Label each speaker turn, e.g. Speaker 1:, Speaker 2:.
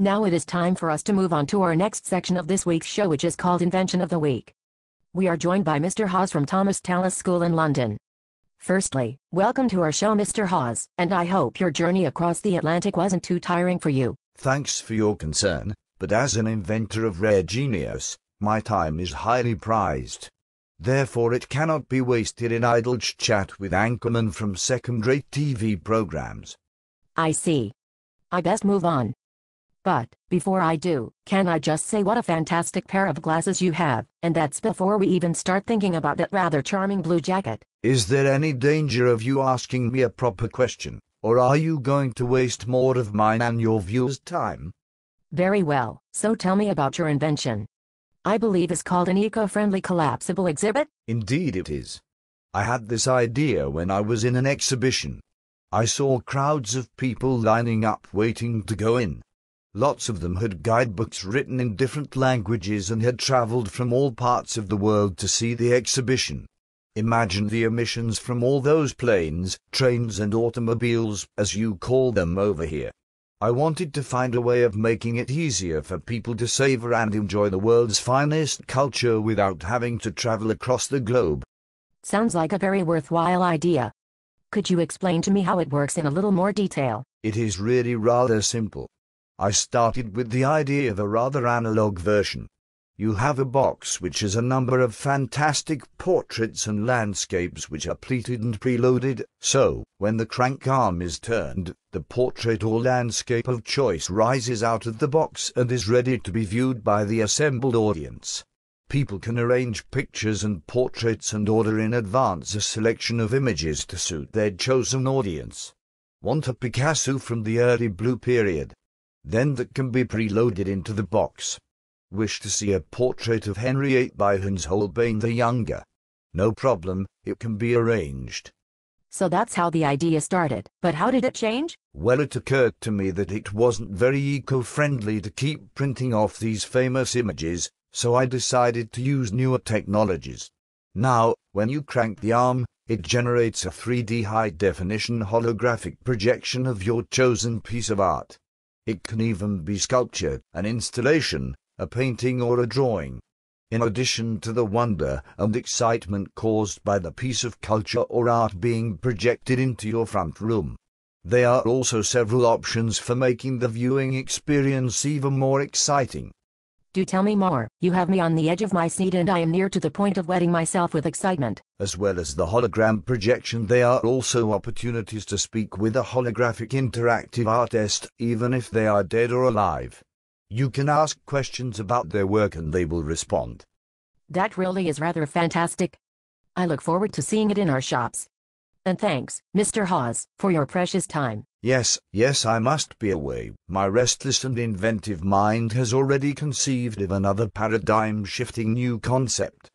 Speaker 1: Now it is time for us to move on to our next section of this week's show, which is called Invention of the Week. We are joined by Mr. Hawes from Thomas Tallis School in London. Firstly, welcome to our show, Mr. Hawes, and I hope your journey across the Atlantic wasn't too tiring for you.
Speaker 2: Thanks for your concern, but as an inventor of rare genius, my time is highly prized. Therefore it cannot be wasted in idle chat with anchormen from second-rate TV programs.
Speaker 1: I see. I best move on. But, before I do, can I just say what a fantastic pair of glasses you have, and that's before we even start thinking about that rather charming blue jacket.
Speaker 2: Is there any danger of you asking me a proper question, or are you going to waste more of mine and your viewers' time?
Speaker 1: Very well, so tell me about your invention. I believe it's called an eco-friendly collapsible exhibit?
Speaker 2: Indeed it is. I had this idea when I was in an exhibition. I saw crowds of people lining up waiting to go in. Lots of them had guidebooks written in different languages and had traveled from all parts of the world to see the exhibition. Imagine the emissions from all those planes, trains and automobiles, as you call them over here. I wanted to find a way of making it easier for people to savor and enjoy the world's finest culture without having to travel across the globe.
Speaker 1: Sounds like a very worthwhile idea. Could you explain to me how it works in a little more detail?
Speaker 2: It is really rather simple. I started with the idea of a rather analog version. You have a box which has a number of fantastic portraits and landscapes which are pleated and preloaded, so, when the crank arm is turned, the portrait or landscape of choice rises out of the box and is ready to be viewed by the assembled audience. People can arrange pictures and portraits and order in advance a selection of images to suit their chosen audience. Want a Picasso from the early Blue period? Then that can be preloaded into the box. Wish to see a portrait of Henry VIII by Hans Holbein the Younger? No problem, it can be arranged.
Speaker 1: So that's how the idea started, but how did it change?
Speaker 2: Well, it occurred to me that it wasn't very eco-friendly to keep printing off these famous images, so I decided to use newer technologies. Now, when you crank the arm, it generates a 3D high-definition holographic projection of your chosen piece of art. It can even be sculpture, an installation, a painting or a drawing. In addition to the wonder and excitement caused by the piece of culture or art being projected into your front room, there are also several options for making the viewing experience even more exciting.
Speaker 1: Do tell me more. You have me on the edge of my seat and I am near to the point of wetting myself with excitement.
Speaker 2: As well as the hologram projection, there are also opportunities to speak with a holographic interactive artist, even if they are dead or alive. You can ask questions about their work and they will respond.
Speaker 1: That really is rather fantastic. I look forward to seeing it in our shops. And thanks, Mr. Hawes, for your precious time.
Speaker 2: Yes, I must be away. My restless and inventive mind has already conceived of another paradigm-shifting new concept.